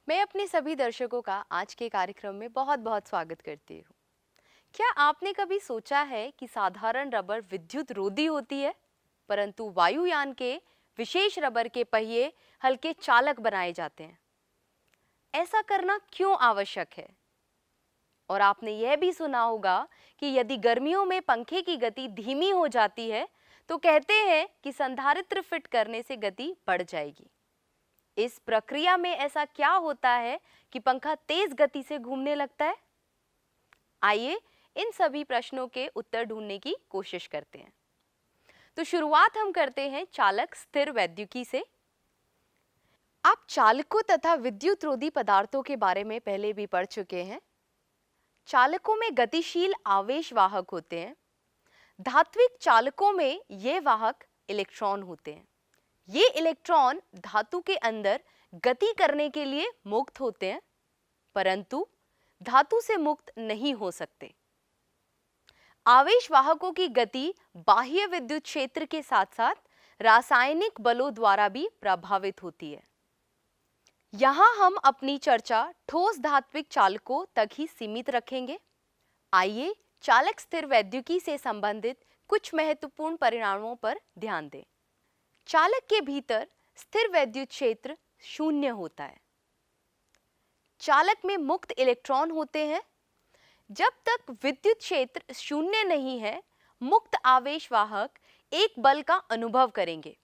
मैं अपने सभी दर्शकों का आज के कार्यक्रम में बहुत बहुत स्वागत करती हूँ। क्या आपने कभी सोचा है कि साधारण रबर विद्युत रोधी होती है, परंतु वायुयान के विशेष रबर के पहिए हल्के चालक बनाए जाते हैं? ऐसा करना क्यों आवश्यक है? और आपने यह भी सुना होगा कि यदि गर्मियों में पंखे की गति धीमी हो जाती है, तो कहते हैं कि संधारित्र फिट करने से गति बढ़ जाएगी। इस प्रक्रिया में ऐसा क्या होता है कि पंखा तेज गति से घूमने लगता है? आइए इन सभी प्रश्नों के उत्तर ढूंढने की कोशिश करते हैं। तो शुरुआत हम करते हैं चालक स्थिर वैद्युति से। आप चालकों तथा विद्युत रोधी पदार्थों के बारे में पहले भी पढ़ चुके हैं। चालकों में गतिशील आवेश वाहक होते हैं। धात्विक चालकों में ये वाहक इलेक्ट्रॉन होते हैं। ये इलेक्ट्रॉन धातु के अंदर गति करने के लिए मुक्त होते हैं, परंतु धातु से मुक्त नहीं हो सकते। आवेश वाहकों की गति बाह्य विद्युत क्षेत्र के साथ साथ रासायनिक बलों द्वारा भी प्रभावित होती है। यहां हम अपनी चर्चा ठोस धात्विक चालकों तक ही सीमित रखेंगे। आइए चालक स्थिर वैद्युति से संबंधित कुछ महत्वपूर्ण परिणामों पर ध्यान दें। चालक के भीतर स्थिर वैद्युत क्षेत्र शून्य होता है। चालक में मुक्त इलेक्ट्रॉन होते हैं। जब तक विद्युत क्षेत्र शून्य नहीं है, मुक्त आवेश वाहक एक बल का अनुभव करेंगे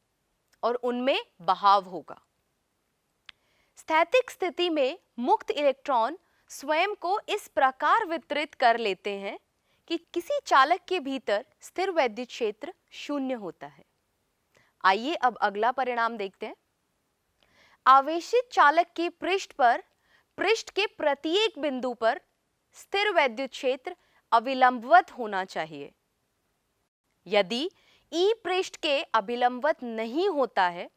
और उनमें बहाव होगा। स्थैतिक स्थिति में मुक्त इलेक्ट्रॉन स्वयं को इस प्रकार वितरित कर लेते हैं कि किसी चालक के भीतर स्थिर वैद्युत क्षेत्र शून्य होता है। आइए अब अगला परिणाम देखते हैं। आवेशित चालक के पृष्ठ के प्रत्येक बिंदु पर स्थिर वैद्युत क्षेत्र अविलंबवत होना चाहिए। यदि ई पृष्ठ के अभिलंबवत नहीं होता है,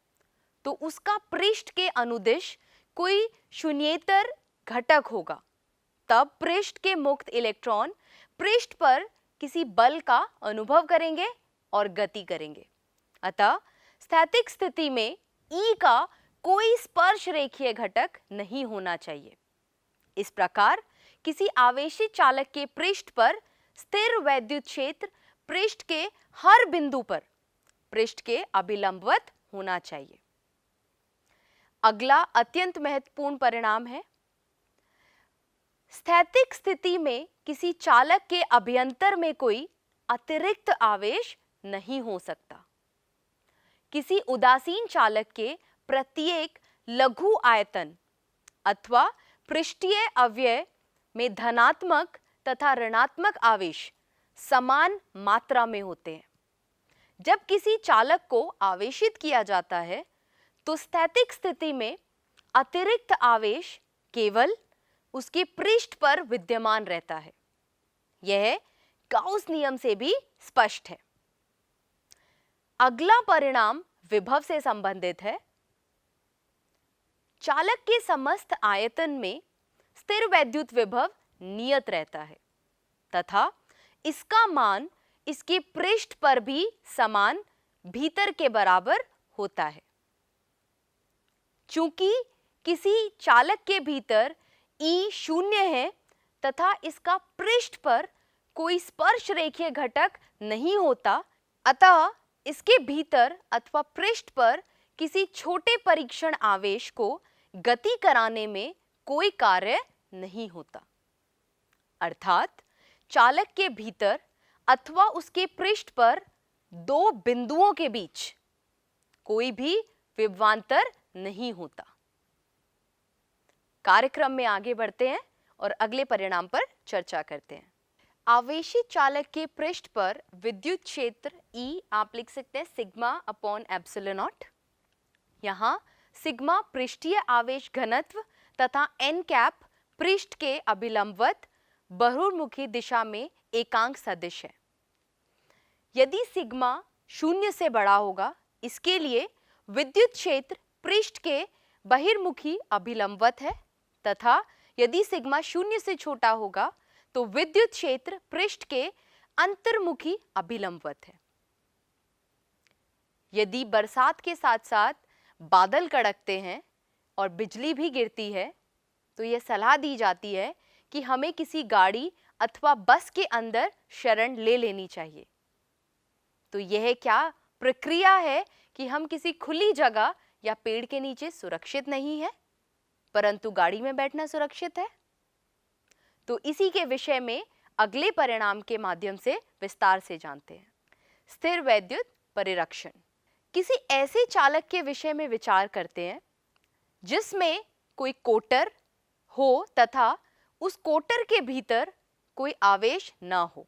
तो उसका पृष्ठ के अनुदिश कोई शून्येतर घटक होगा। तब पृष्ठ के मुक्त इलेक्ट्रॉन पृष्ठ पर किसी बल का अनुभव करेंगे और गति करेंगे। अतः स्थैतिक स्थिति में ई का कोई स्पर्श रेखीय घटक नहीं होना चाहिए। इस प्रकार किसी आवेशित चालक के पृष्ठ पर स्थिर वैद्युत क्षेत्र पृष्ठ के हर बिंदु पर पृष्ठ के अभिलंबवत होना चाहिए। अगला अत्यंत महत्वपूर्ण परिणाम है, स्थैतिक स्थिति में किसी चालक के अभ्यंतर में कोई अतिरिक्त आवेश नहीं हो सकता। किसी उदासीन चालक के प्रत्येक लघु आयतन अथवा पृष्ठीय अवयव में धनात्मक तथा ऋणात्मक आवेश समान मात्रा में होते हैं। जब किसी चालक को आवेशित किया जाता है, तो स्थैतिक स्थिति में अतिरिक्त आवेश केवल उसके पृष्ठ पर विद्यमान रहता है। यह गाउस नियम से भी स्पष्ट है। अगला परिणाम विभव से संबंधित है। चालक के समस्त आयतन में स्थिर वैद्युत विभव नियत रहता है तथा इसका मान इसके पृष्ठ पर भी समान भीतर के बराबर होता है। चूंकि किसी चालक के भीतर ई शून्य है तथा इसका पृष्ठ पर कोई स्पर्श रेखीय घटक नहीं होता, अतः इसके भीतर अथवा पृष्ठ पर किसी छोटे परीक्षण आवेश को गति कराने में कोई कार्य नहीं होता। अर्थात चालक के भीतर अथवा उसके पृष्ठ पर दो बिंदुओं के बीच कोई भी विभवांतर नहीं होता। कार्यक्रम में आगे बढ़ते हैं और अगले परिणाम पर चर्चा करते हैं। आवेशित चालक के पृष्ठ पर विद्युत क्षेत्र E आप लिख सकते हैं सिग्मा अपॉन एप्सिलॉन नॉट। यहाँ सिग्मा पृष्ठीय आवेश घनत्व तथा n कैप पृष्ठ के अभिलंबवत बहिर्मुखी दिशा में एकांक सदिश है। यदि सिग्मा शून्य से बड़ा होगा, इसके लिए विद्युत क्षेत्र पृष्ठ के बहिर्मुखी अभिलंबवत है तथा यदि सिग्मा शून्य से छोटा होगा, तो विद्युत क्षेत्र पृष्ठ के अंतर्मुखी अभिलंबवत है। यदि बरसात के साथ साथ बादल कड़कते हैं और बिजली भी गिरती है, तो यह सलाह दी जाती है कि हमें किसी गाड़ी अथवा बस के अंदर शरण ले लेनी चाहिए। तो यह क्या प्रक्रिया है कि हम किसी खुली जगह या पेड़ के नीचे सुरक्षित नहीं है, परंतु गाड़ी में बैठना सुरक्षित है? तो इसी के विषय में अगले परिणाम के माध्यम से विस्तार से जानते हैं। स्थिर वैद्युत परिरक्षण। किसी ऐसे चालक के विषय में विचार करते हैं जिसमें कोई कोटर हो तथा उस कोटर के भीतर कोई आवेश न हो।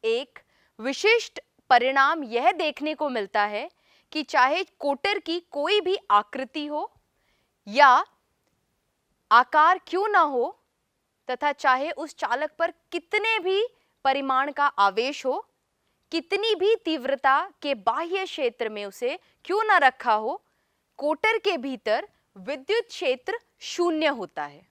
एक विशिष्ट परिणाम यह देखने को मिलता है कि चाहे कोटर की कोई भी आकृति हो या आकार क्यों ना हो तथा चाहे उस चालक पर कितने भी परिमाण का आवेश हो, कितनी भी तीव्रता के बाह्य क्षेत्र में उसे क्यों ना रखा हो, कोटर के भीतर विद्युत क्षेत्र शून्य होता है।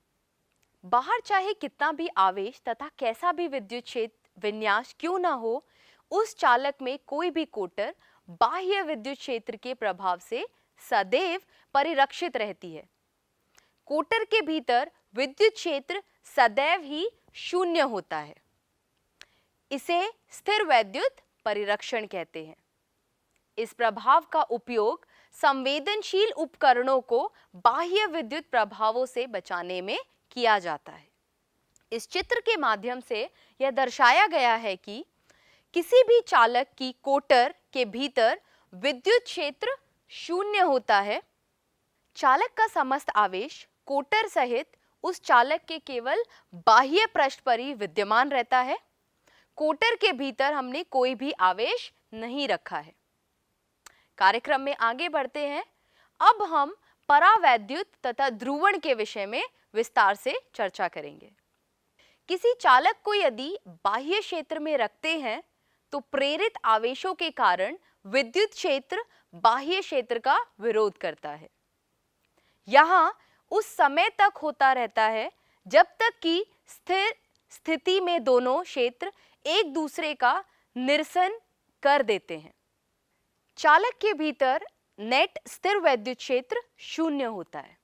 बाहर चाहे कितना भी आवेश तथा कैसा भी विद्युत क्षेत्र विन्यास क्यों ना हो, उस चालक में कोई भी कोटर बाह्य विद्युत क्षेत्र के प्रभाव से सदैव परिरक्षित रहती है। कोटर के भीतर विद्युत क्षेत्र सदैव ही शून्य होता है। इसे स्थिर वैद्युत परिरक्षण कहते हैं। इस प्रभाव का उपयोग संवेदनशील उपकरणों को बाह्य विद्युत प्रभावों से बचाने में किया जाता है। इस चित्र के माध्यम से यह दर्शाया गया है कि किसी भी चालक की कोटर के भीतर विद्युत क्षेत्र शून्य होता है। चालक का समस्त आवेश कोटर सहित उस चालक के केवल बाह्य पृष्ठ पर ही विद्यमान रहता है। कोटर के भीतर हमने कोई भी आवेश नहीं रखा है। कार्यक्रम में आगे बढ़ते हैं। अब हम परावैद्युत तथा ध्रुवण के विषय में विस्तार से चर्चा करेंगे। किसी चालक को यदि बाह्य क्षेत्र में रखते हैं तो प्रेरित आवेशों के कारण विद्युत क्षेत्र बाह्य क्षेत्र का विरोध करता है। यहाँ उस समय तक होता रहता है जब तक कि स्थिर स्थिति में दोनों क्षेत्र एक दूसरे का निरसन कर देते हैं। चालक के भीतर नेट स्थिर वैद्युत क्षेत्र शून्य होता है।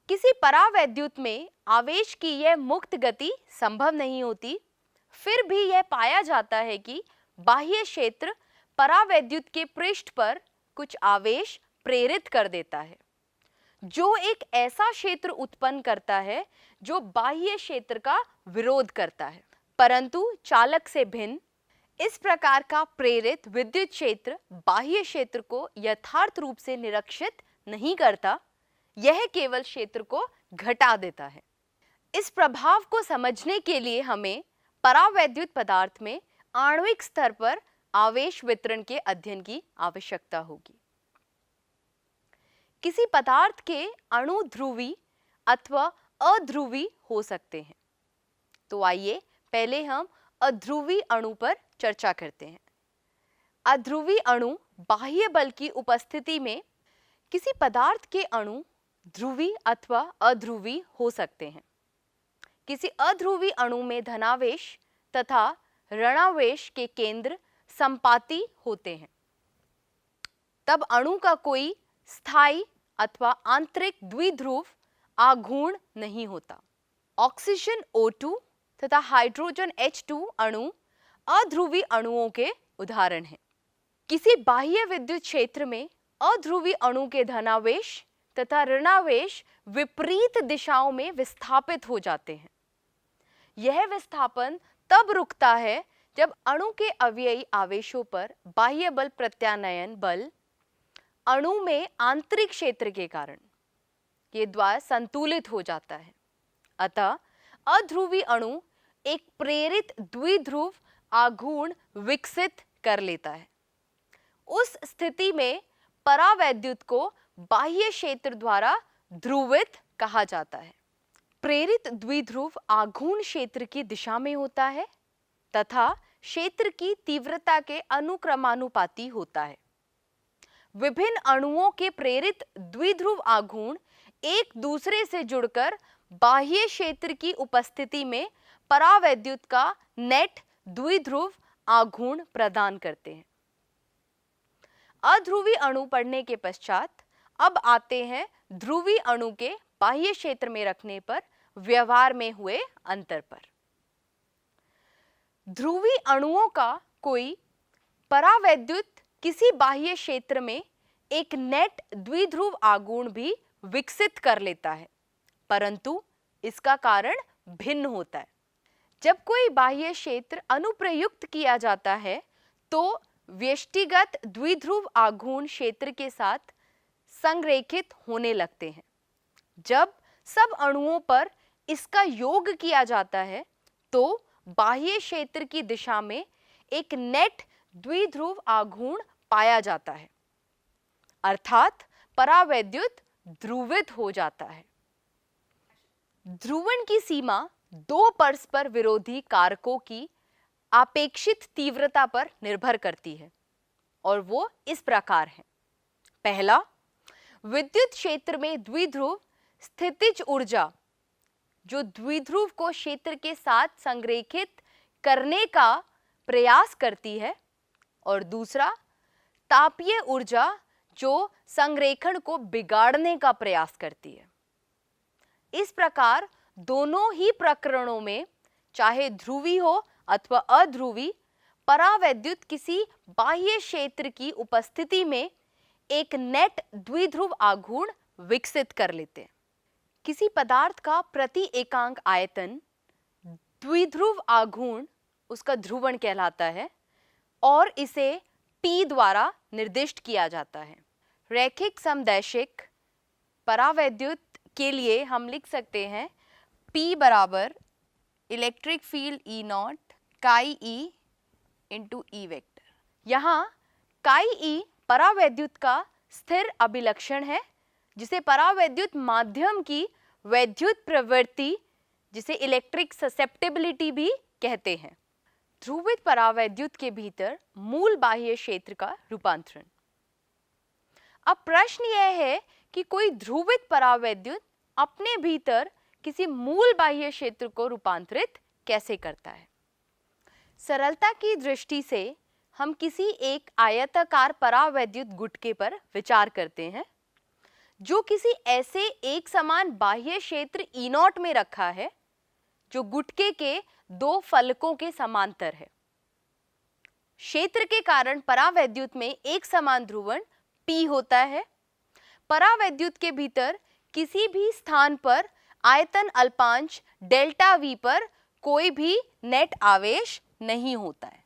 किसी परावैद्युत में आवेश की यह मुक्त गति संभव नहीं होती, फिर भी यह पाया जाता है कि बाह्य क्षेत्र परावैद्युत के पृष्ठ पर कुछ आवेश प्रेरित कर देता है, जो एक ऐसा क्षेत्र उत्पन्न करता है जो बाह्य क्षेत्र का विरोध करता है। परंतु चालक से भिन्न इस प्रकार का प्रेरित विद्युत क्षेत्र बाह्य क्षेत्र को यथार्थ रूप से निरीक्षित नहीं करता, यह केवल क्षेत्र को घटा देता है। इस प्रभाव को समझने के लिए हमें परावैद्युत पदार्थ में आणविक स्तर पर आवेश वितरण के अध्ययन की आवश्यकता होगी। किसी पदार्थ के अणु ध्रुवी अथवा अध्रुवी हो सकते हैं। तो आइए पहले हम अध्रुवी अणु पर चर्चा करते हैं। अध्रुवी अणु बाह्य बल की उपस्थिति में किसी पदार्थ के अणु ध्रुवी अथवा अध्रुवी हो सकते हैं। किसी अध्रुवी अणु में धनावेश तथा ऋणावेश के केंद्र संपाती होते हैं। तब अणु का कोई स्थायी अथवा आंतरिक द्विध्रुव आघूर्ण नहीं होता। ऑक्सीजन O2 तथा हाइड्रोजन H2 अणु अध्रुवी अणुओं के उदाहरण हैं। किसी बाह्य विद्युत क्षेत्र में अध्रुवी अणु के धनावेश तथा ऋणावेश विपरीत दिशाओं में विस्थापित हो जाते हैं। यह विस्थापन तब रुकता है जब अणु के अवयवी आवेशों पर बाह्य बल प्रत्यानयन बल अणु में आंतरिक क्षेत्र के कारण ये द्वार संतुलित हो जाता है। अतः अध्रुवी अणु एक प्रेरित द्विध्रुव आघूर्ण विकसित कर लेता है। उस स्थिति में परावैद्युत को बाह्य क्षेत्र द्वारा ध्रुवित कहा जाता है। प्रेरित द्विध्रुव आघूर्ण क्षेत्र की दिशा में होता है तथा क्षेत्र की तीव्रता के अनुक्रमानुपाती होता है। विभिन्न अणुओं के प्रेरित द्विध्रुव आघूर्ण एक दूसरे से जुड़कर बाह्य क्षेत्र की उपस्थिति में परावैद्युत का नेट द्विध्रुव आघूर्ण प्रदान करते हैं। अध्रुवी अणु पढ़ने के पश्चात अब आते हैं ध्रुवी अणु के बाह्य क्षेत्र में रखने पर व्यवहार में हुए अंतर पर। ध्रुवीय अणुओं का कोई परावैद्युत किसी बाह्य क्षेत्र में एक नेट द्विध्रुव आघूर्ण भी विकसित कर लेता है, परंतु इसका कारण भिन्न होता है। जब कोई बाह्य क्षेत्र अनुप्रयुक्त किया जाता है तो व्यष्टिगत द्विध्रुव आघूर्ण क्षेत्र के साथ संरेखित होने लगते हैं। जब सब अणुओं पर इसका योग किया जाता है तो बाह्य क्षेत्र की दिशा में एक नेट द्विध्रुव आघूर्ण पाया जाता है, अर्थात परावैद्युत ध्रुवित हो जाता है। ध्रुवण की सीमा दो परस्पर विरोधी कारकों की आपेक्षित तीव्रता पर निर्भर करती है और वो इस प्रकार है। पहला, विद्युत क्षेत्र में द्विध्रुव स्थितिज ऊर्जा जो द्विध्रुव को क्षेत्र के साथ संरेखित करने का प्रयास करती है, और दूसरा, तापीय ऊर्जा जो संरेखण को बिगाड़ने का प्रयास करती है। इस प्रकार दोनों ही प्रकरणों में, चाहे ध्रुवी हो अथवा अध्रुवी, परावैद्युत किसी बाह्य क्षेत्र की उपस्थिति में एक नेट द्विध्रुव आघूर्ण विकसित कर लेते हैं। किसी पदार्थ का प्रति एकांक आयतन द्विध्रुव आघूर्ण उसका ध्रुवण कहलाता है और इसे P द्वारा निर्दिष्ट किया जाता है। रैखिक समदैशिक परावैद्युत के लिए हम लिख सकते हैं P बराबर इलेक्ट्रिक फील्ड E नॉट काई E इंटू E वेक्टर। यहाँ काई E परावैद्युत का स्थिर अभिलक्षण है, जिसे परावैद्युत माध्यम की वैद्युत प्रवृत्ति, जिसे इलेक्ट्रिक ससेप्टिबिलिटी भी कहते हैं। ध्रुवित परावैद्युत के भीतर मूल बाह्य क्षेत्र का रूपांतरण। अब प्रश्न यह है कि कोई ध्रुवित परावैद्युत अपने भीतर किसी मूल बाह्य क्षेत्र को रूपांतरित कैसे करता है। सरलता की दृष्टि से हम किसी एक आयताकार परावैद्युत गुटके पर विचार करते हैं जो किसी ऐसे एक समान बाह्य क्षेत्र E नॉट में रखा है जो गुटके के दो फलकों के समांतर है। क्षेत्र के कारण परावैद्युत में एक समान ध्रुवण P होता है। परावैद्युत के भीतर किसी भी स्थान पर आयतन अल्पांश डेल्टा V पर कोई भी नेट आवेश नहीं होता है,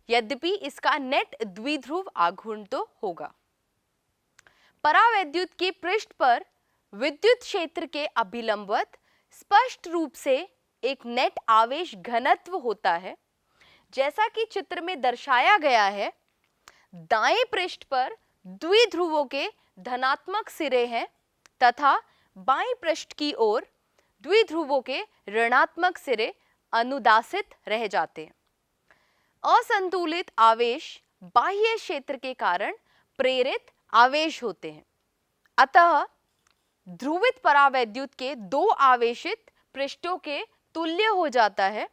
यद्यपि इसका नेट द्विध्रुव आघूर्ण तो होगा। परावैद्युत के पृष्ठ पर विद्युत क्षेत्र के अभिलंबवत स्पष्ट रूप से एक नेट आवेश घनत्व होता है, जैसा कि चित्र में दर्शाया गया है। दाएं पृष्ठ पर द्विध्रुवों के धनात्मक सिरे हैं तथा बाएं पृष्ठ की ओर द्विध्रुवों के ऋणात्मक सिरे अनुदासित रह जाते हैं। असंतुलित आवेश बाह्य क्षेत्र के कारण प्रेरित आवेश होते हैं। अतः ध्रुवित परावैद्युत के दो आवेशित पृष्ठों के तुल्य हो जाता है,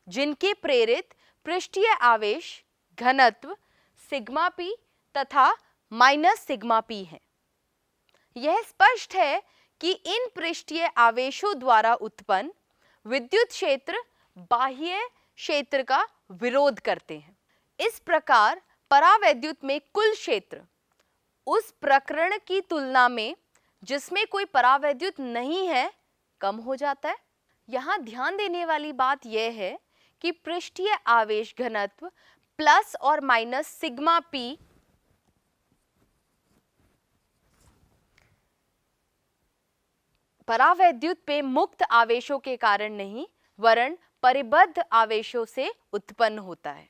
जिनके प्रेरित पृष्ठीय आवेश घनत्व सिग्मा p तथा माइनस सिग्मा p है। यह स्पष्ट है कि इन पृष्ठीय आवेशों द्वारा उत्पन्न विद्युत क्षेत्र बाह्य क्षेत्र का विरोध करते हैं। इस प्रकार परावैद्युत में कुल क्षेत्र उस प्रकरण की तुलना में जिसमें कोई परावैद्युत नहीं है कम हो जाता है। यहाँ ध्यान देने वाली बात यह है कि पृष्ठीय आवेश घनत्व प्लस और माइनस सिग्मा p परावैद्युत पे मुक्त आवेशों के कारण नहीं वरन परिबद्ध आवेशों से उत्पन्न होता है।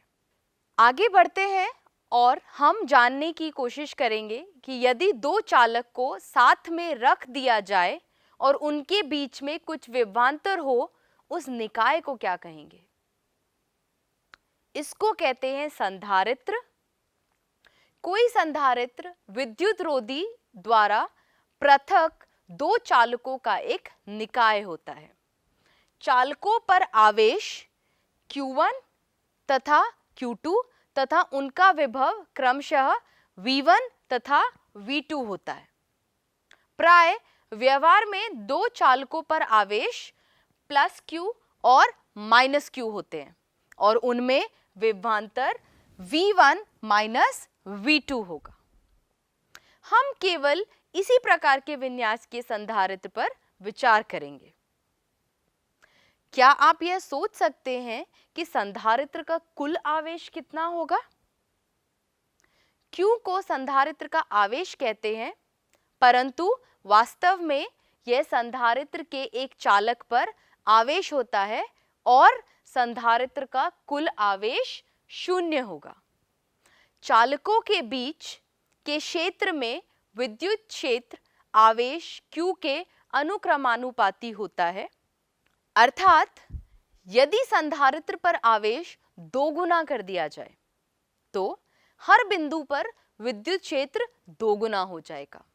आगे बढ़ते हैं और हम जानने की कोशिश करेंगे कि यदि दो चालक को साथ में रख दिया जाए और उनके बीच में कुछ विभवांतर हो, उस निकाय को क्या कहेंगे। इसको कहते हैं संधारित्र। कोई संधारित्र विद्युत रोधी द्वारा पृथक दो चालकों का एक निकाय होता है। चालकों पर आवेश Q1 तथा Q2 तथा उनका विभव क्रमशः V1 तथा V2 होता है। प्राय व्यवहार में दो चालकों पर आवेश प्लस Q और माइनस Q होते हैं और उनमें विभवांतर V1 माइनस V2 होगा। हम केवल इसी प्रकार के विन्यास के संधारित्र पर विचार करेंगे। क्या आप यह सोच सकते हैं कि संधारित्र का कुल आवेश कितना होगा? Q को संधारित्र का आवेश कहते हैं, परंतु वास्तव में यह संधारित्र के एक चालक पर आवेश होता है और संधारित्र का कुल आवेश 0 होगा। चालकों के बीच के क्षेत्र में विद्युत क्षेत्र आवेश Q के अनुक्रमानुपाती होता है, अर्थात यदि संधारित्र पर आवेश 2 गुना कर दिया जाए तो हर बिंदु पर विद्युत क्षेत्र 2 गुना हो जाएगा।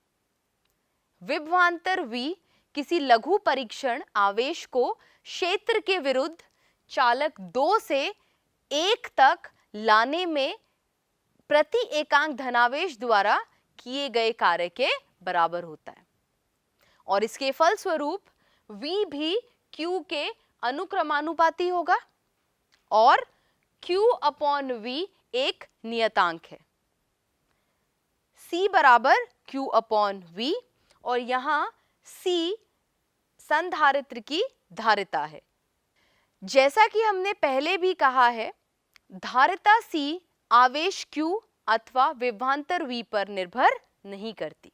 विभवांतर V किसी लघु परीक्षण आवेश को क्षेत्र के विरुद्ध चालक 2 से 1 तक लाने में प्रति एकांक धनावेश द्वारा किए गए कार्य के बराबर होता है और इसके फलस्वरूप V भी Q के अनुक्रमानुपाती होगा और Q अपॉन V एक नियतांक है। C बराबर Q अपॉन V और यहाँ C संधारित्र की धारिता है। जैसा कि हमने पहले भी कहा है, धारिता C आवेश Q अथवा विभवांतर V पर निर्भर नहीं करती।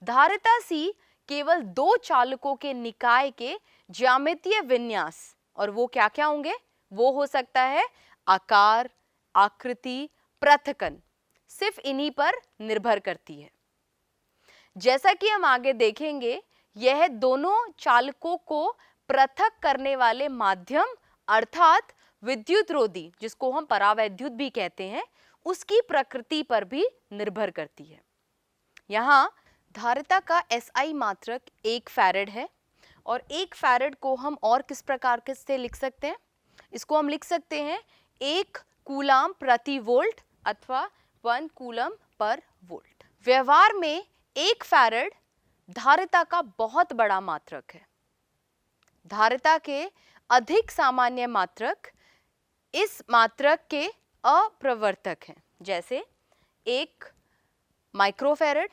धारिता C केवल दो चालकों के निकाय के ज्यामितीय विन्यास, और वो क्या क्या होंगे? वो हो सकता है आकार, आकृति, पृथक्कन, सिर्फ इन्हीं पर निर्भर करती है। जैसा कि हम आगे देखेंगे, यह दोनों चालकों को पृथक करने वाले माध्यम अर्थात विद्युत रोधी, जिसको हम परावैद्युत भी कहते हैं, उसकी प्रकृति पर भी निर्भर करती है। यहाँ धारिता का SI मात्रक 1 फैरेड है और 1 फैरेड को हम और किस प्रकार के से लिख सकते हैं? इसको हम लिख सकते हैं 1 कूलाम प्रति वोल्ट अथवा 1 कूलम पर वोल्ट। व्यवहार में 1 फैरेड धारिता का बहुत बड़ा मात्रक है। धारिता के अधिक सामान्य मात्रक इस मात्रक के अप्रवर्तक हैं, जैसे 1 माइक्रोफैरेड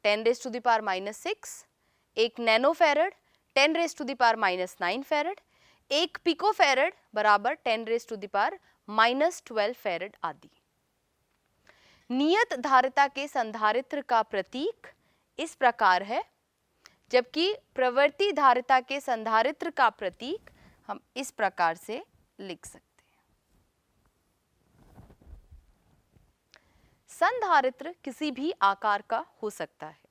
10⁻⁻⁶, 1 नैनोफैरेड 10⁻⁻⁹ फैरेड, 1 पिकोफैरेड बराबर 10⁻⁻12 फैरेड आदि। नियत धारिता के संधारित्र का प्रतीक इस प्रकार है, जबकि प्रवर्ती धारिता के संधारित्र का प्रतीक हम इस प्रकार से लिख सकते हैं। संधारित्र किसी भी आकार का हो सकता है,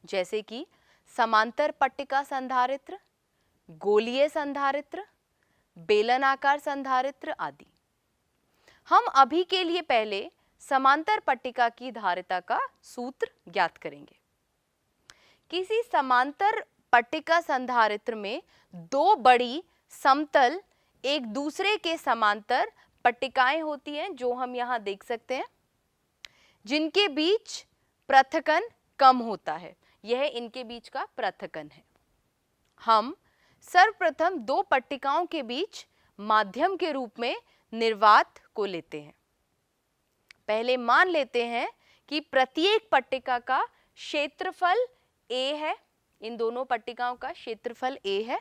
जैसे कि समांतर पट्टिका संधारित्र, गोलीय संधारित्र, बेलनाकार संधारित्र आदि। हम अभी के लिए पहले समांतर पट्टिका की धारिता का सूत्र ज्ञात करेंगे। किसी समांतर पट्टिका संधारित्र में दो बड़ी समतल एक दूसरे के समांतर पट्टिकाएं होती हैं, जो हम यहाँ देख सकते हैं, जिनके बीच पृथक्कन कम होता है। यह इनके बीच का पृथक्कन है। हम सर्वप्रथम दो पट्टिकाओं के बीच माध्यम के रूप में निर्वात को लेते हैं। पहले मान लेते हैं कि प्रत्येक पट्टिका का क्षेत्रफल A है, इन दोनों पट्टिकाओं का क्षेत्रफल A है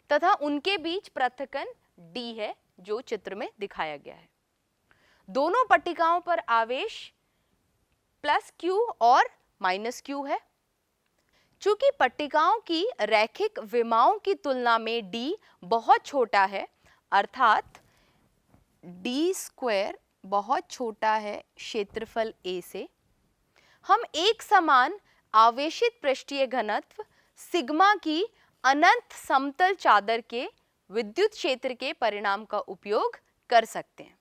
तथा उनके बीच पृथक्कन D है, जो चित्र में दिखाया गया है। दोनों पट्टिकाओं पर आवेश प्लस Q और माइनस Q है। चूंकि पट्टिकाओं की रैखिक विमाओं की तुलना में D बहुत छोटा है, अर्थात D² बहुत छोटा है क्षेत्रफल A से, हम एक समान आवेशित पृष्ठीय घनत्व सिग्मा की अनंत समतल चादर के विद्युत क्षेत्र के परिणाम का उपयोग कर सकते हैं।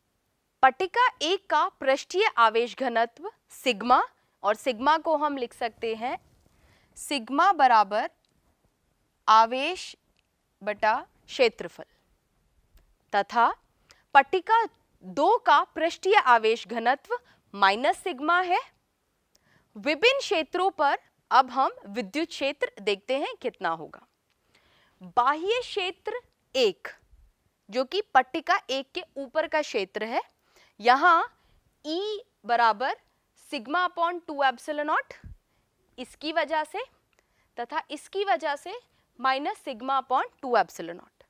पट्टिका 1 का पृष्ठीय आवेश घनत्व सिग्मा, और सिग्मा को हम लिख सकते हैं सिग्मा बराबर आवेश बटा क्षेत्रफल, तथा पट्टिका 2 का पृष्ठीय आवेश घनत्व माइनस सिग्मा है। विभिन्न क्षेत्रों पर अब हम विद्युत क्षेत्र देखते हैं कितना होगा। बाह्य क्षेत्र 1 जो कि पट्टिका 1 के ऊपर का क्षेत्र है, यहाँ E बराबर सिग्मा अपॉन 2 एप्सिलॉन नॉट इसकी वजह से तथा इसकी वजह से minus sigma upon 2 epsilon not.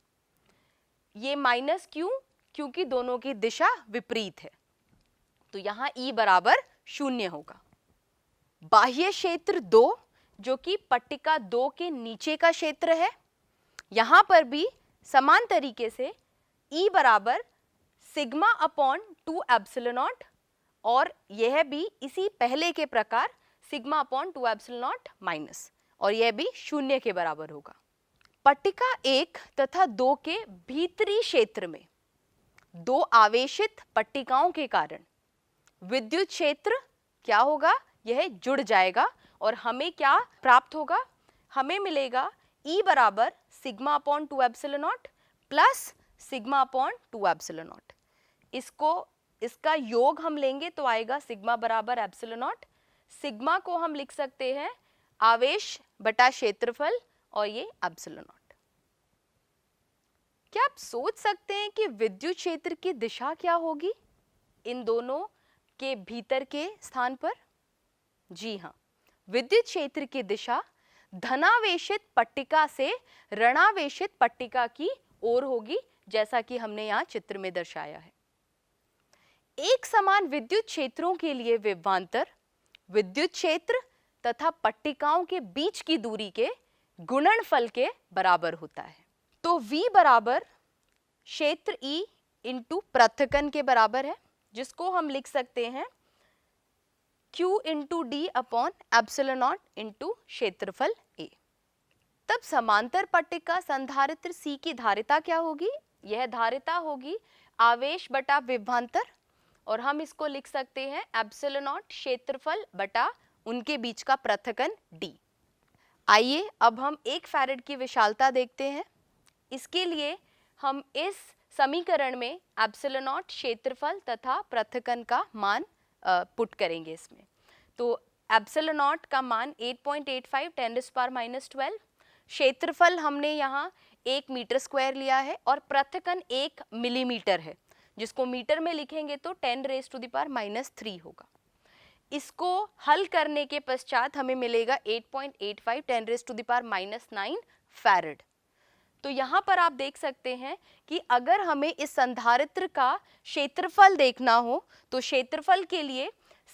ये माइनस क्यों? क्योंकि दोनों की दिशा विपरीत है, तो यहाँ E बराबर 0 होगा। बाह्य क्षेत्र 2 जो कि पट्टिका 2 के नीचे का क्षेत्र है, यहाँ पर भी समान तरीके से E बराबर सिग्मा अपॉन 2 एप्सिलॉन नॉट और यह भी इसी पहले के प्रकार sigma upon 2 epsilon not minus, और यह भी 0 के बराबर होगा। पट्टिका 1 तथा 2 के भीतरी क्षेत्र में दो आवेशित पट्टिकाओं के कारण विद्युत क्षेत्र क्या होगा? यह जुड़ जाएगा और हमें क्या प्राप्त होगा? हमें मिलेगा E बराबर sigma upon 2 epsilon not plus sigma upon 2 epsilon not. इसका योग हम लेंगे तो आएगा सिग्मा बराबर एप्सिलॉन नॉट। सिग्मा को हम लिख सकते हैं आवेश बटा क्षेत्रफल और ये एप्सिलॉन नॉट। क्या आप सोच सकते हैं कि विद्युत क्षेत्र की दिशा क्या होगी इन दोनों के भीतर के स्थान पर? जी हाँ, विद्युत क्षेत्र की दिशा धनावेशित पट्टिका से ऋणावेशित पट्टिका की ओर होगी, जैसा कि हमने यहाँ चित्र में दर्शाया है। एक समान विद्युत क्षेत्रों के लिए विभवांतर विद्युत क्षेत्र तथा पट्टिकाओं के बीच की दूरी के गुणनफल के बराबर होता है। तो V बराबर क्षेत्र E इंटू पृथक्कन के बराबर है, जिसको हम लिख सकते हैं Q into D upon epsilon not into क्षेत्रफल A। तब समांतर पट्टिका संधारित्र C की धारिता क्या होगी? यह धारिता होगी आवेश बटा विभवांतर और हम इसको लिख सकते हैं एप्सिलॉन नॉट क्षेत्रफल बटा उनके बीच का पृथक्कन D। आइए अब हम 1 फैराड की विशालता देखते हैं। इसके लिए हम इस समीकरण में एप्सिलॉन नॉट क्षेत्रफल तथा पृथक्कन का मान पुट करेंगे इसमें। तो एप्सिलॉन नॉट का मान 8.85 10⁻⁻12, क्षेत्रफल हमने यहाँ 1 मीटर स्क्वायर लिया है और पृथक्कन 1 मिलीमीटर है, जिसको मीटर में लिखेंगे तो 10⁻³ होगा। इसको हल करने के पश्चात हमें मिलेगा 8.85 10⁻⁹ फैराड। तो यहाँ पर आप देख सकते हैं कि अगर हमें इस संधारित्र का क्षेत्रफल देखना हो तो क्षेत्रफल के लिए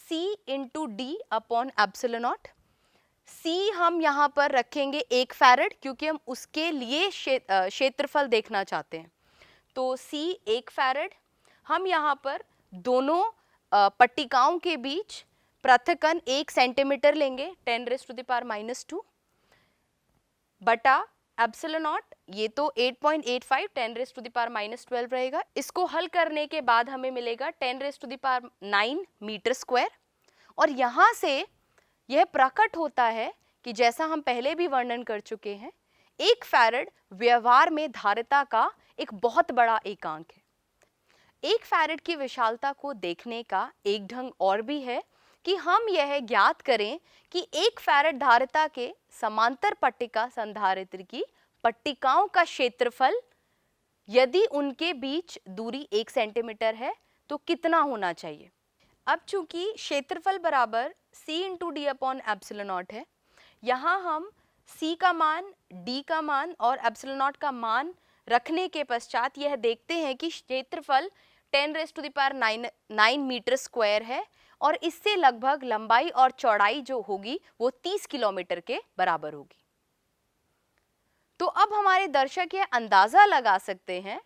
C into D upon epsilon not. C हम यहाँ पर रखेंगे 1 फैराड क्योंकि हम उसके लिए क्षेत्रफल देखना चाहते हैं। तो C 1 फैराड। हम यहाँ पर दोनों पट्टिकाओं के बीच पृथक्कन 1 सेंटीमीटर लेंगे 10⁻² बटा एप्सिलॉन नॉट, ये तो 8.85 10⁻⁻12 रहेगा। इसको हल करने के बाद हमें मिलेगा 10⁹ मीटर स्क्वायर और यहाँ से यह प्रकट होता है कि जैसा हम पहले भी वर्णन कर चुके हैं, 1 फैराड व्यवहार में धारिता का एक बहुत बड़ा एकांक है। 1 फैराड की विशालता को देखने का एक ढंग और भी है कि हम यह ज्ञात करें कि 1 फैराड धारिता के समांतर पट्टिका संधारित्र की पट्टिकाओं का क्षेत्रफल यदि उनके बीच दूरी 1 सेंटीमीटर है तो कितना होना चाहिए? अब चूंकि क्षेत्रफल बराबर C into D upon epsilon not है, यहाँ हम C का मान, D का मान और एप्सिलॉन नॉट का मान रखने के पश्चात यह देखते हैं कि क्षेत्रफल 10⁻⁹ मीटर स्क्वायर है और इससे लगभग लंबाई और चौड़ाई जो होगी वो 30 किलोमीटर के बराबर होगी। तो अब हमारे दर्शक यह अंदाजा लगा सकते हैं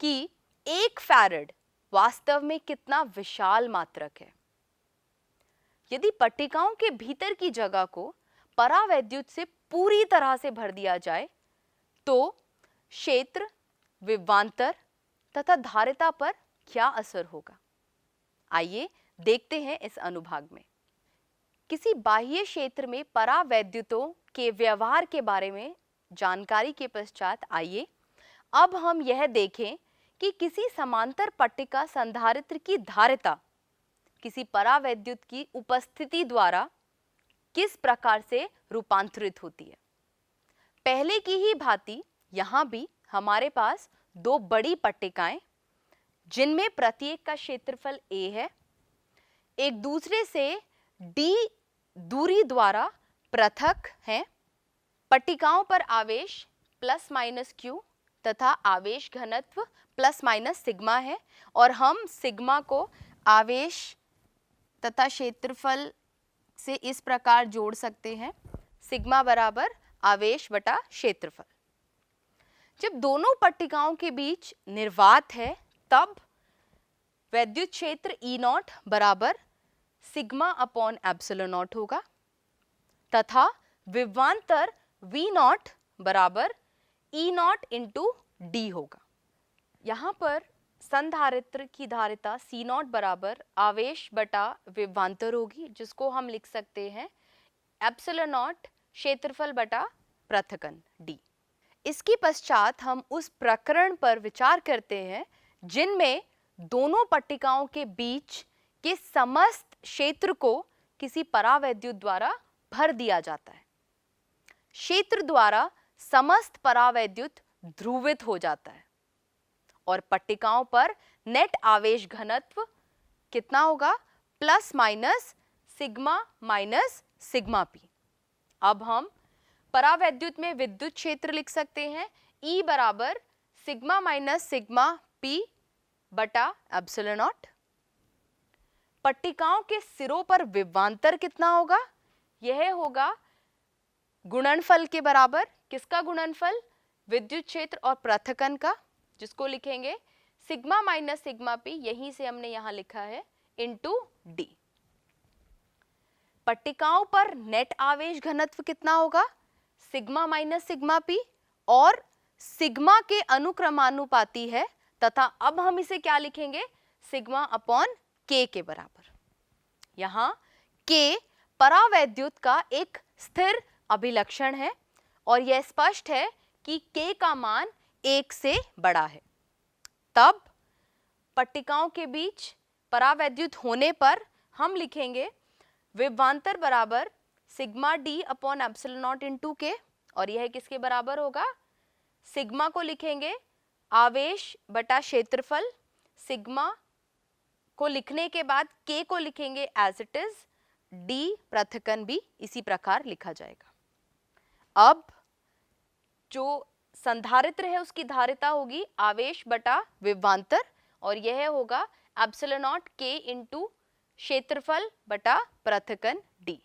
कि 1 फैराड वास्तव में कितना विशाल मात्रक है। यदि पट्टिकाओं के भीतर की जगह को परावैद्युत से पूरी तरह से भर दिया जाए तो क्षेत्र, विभवांतर तथा धारिता पर क्या असर होगा? आइए देखते हैं इस अनुभाग में। किसी बाह्य क्षेत्र में परावैद्युतों के व्यवहार के बारे में जानकारी के पश्चात आइए अब हम यह देखें कि किसी समांतर पट्टिका संधारित्र की धारिता किसी परावैद्युत की उपस्थिति द्वारा किस प्रकार से रूपांतरित होती है। पहले की ही भांति यहाँ भी हमारे पास दो बड़ी पट्टिकाएं जिनमें प्रत्येक का क्षेत्रफल a है, एक दूसरे से d दूरी द्वारा पृथक हैं। पट्टिकाओं पर आवेश प्लस माइनस q तथा आवेश घनत्व प्लस माइनस सिग्मा है और हम सिग्मा को आवेश तथा क्षेत्रफल से इस प्रकार जोड़ सकते हैं, सिग्मा बराबर आवेश बटा क्षेत्रफल। जब दोनों पट्टिकाओं के बीच निर्वात है तब वैद्युत क्षेत्र E नॉट बराबर सिग्मा अपॉन एप्सिलॉन नॉट होगा तथा विभवांतर V नॉट बराबर E नॉट इंटू डी होगा। यहाँ पर संधारित्र की धारिता C नॉट बराबर आवेश बटा विभवांतर होगी, जिसको हम लिख सकते हैं एप्सिलॉन नॉट क्षेत्रफल बटा पृथक्कन D। इसके पश्चात हम उस प्रकरण पर विचार करते हैं जिनमें दोनों पट्टिकाओं के बीच के समस्त क्षेत्र को किसी परावैद्युत द्वारा भर दिया जाता है। क्षेत्र द्वारा समस्त परावैद्युत ध्रुवित हो जाता है और पट्टिकाओं पर नेट आवेश घनत्व कितना होगा, प्लस माइनस सिग्मा पी। अब हम परावैद्युत में विद्युत क्षेत्र लिख सकते हैं E बराबर सिग्मा माइनस सिग्मा पी बटा एप्सिलॉन नॉट। पट्टिकाओं के सिरों पर विभवांतर कितना होगा, यह होगा गुणनफल के बराबर। किसका गुणनफल, विद्युत क्षेत्र और पृथक्कन का, जिसको लिखेंगे सिग्मा माइनस सिग्मा पी, यहीं से हमने यहां लिखा है, इंटू डी। पट्टिकाओं पर नेट आवेश घनत्व कितना होगा, सिग्मा माइनस सिग्मा पी, और सिग्मा के अनुक्रमानुपाती है तथा अब हम इसे क्या लिखेंगे, सिग्मा अपॉन के बराबर। यहाँ के परावैद्युत का एक स्थिर अभिलक्षण है और यह स्पष्ट है कि के का मान 1 से बड़ा है। तब पट्टिकाओं के बीच परावैद्युत होने पर हम लिखेंगे विभवांतर बराबर sigma D upon epsilon not into के, और यह किसके बराबर होगा, सिग्मा को लिखेंगे आवेश बटा क्षेत्रफल, सिग्मा को लिखने के बाद के को लिखेंगे एज इट इज, डी पृथक्कन भी इसी प्रकार लिखा जाएगा। अब जो संधारित्र है उसकी धारिता होगी आवेश बटा विभवांतर और यह होगा एप्सिलॉन नॉट के इंटू क्षेत्रफल बटा पृथक्कन डी।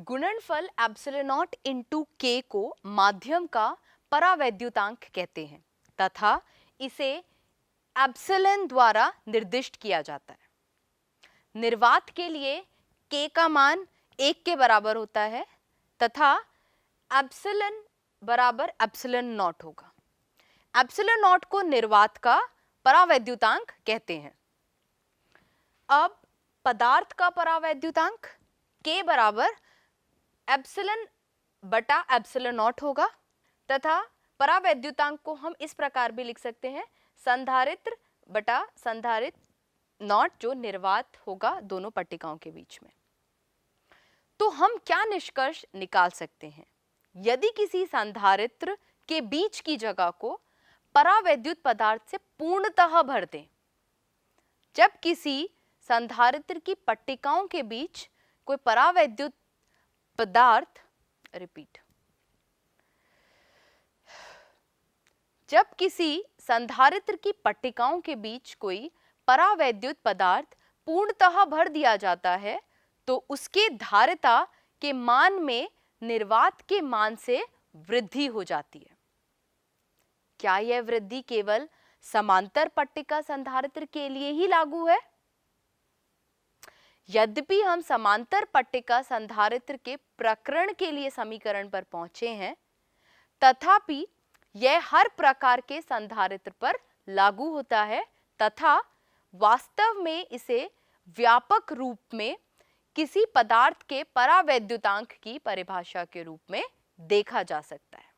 गुणनफल एप्सिलॉन नॉट इंटू के को माध्यम का परावैद्युतांक कहते हैं तथा इसे एप्सिलॉन द्वारा निर्दिष्ट किया जाता है। निर्वात के लिए के का मान 1 के बराबर होता है तथा एप्सिलॉन बराबर एप्सिलॉन नॉट होगा। एप्सिलॉन नॉट को निर्वात का परावैद्युतांक कहते हैं। अब पदार्थ का परावैद्युतांक के बराबर एप्सिलॉन बटा एप्सिलॉन नॉट होगा तथा परावैद्युतांक को हम इस प्रकार भी लिख सकते हैं, संधारित्र बटा संधारित नॉट, जो निर्वात होगा दोनों पट्टिकाओं के बीच में। तो हम क्या निष्कर्ष निकाल सकते हैं, यदि किसी संधारित्र के बीच की जगह को परावैद्युत पदार्थ से पूर्णतः भर दें, जब किसी संधारित्र की पट्टिकाओं के बीच कोई परावैद्युत पदार्थ जब किसी संधारित्र की पट्टिकाओं के बीच कोई परावैद्युत पदार्थ पूर्णतः भर दिया जाता है तो उसके धारिता के मान में निर्वात के मान से वृद्धि हो जाती है। क्या यह वृद्धि केवल समांतर पट्टिका संधारित्र के लिए ही लागू है? यद्यपि हम समांतर पट्टिका संधारित्र के प्रकरण के लिए समीकरण पर पहुंचे हैं, तथापि यह हर प्रकार के संधारित्र पर लागू होता है तथा वास्तव में इसे व्यापक रूप में किसी पदार्थ के परावैद्युतांक की परिभाषा के रूप में देखा जा सकता है।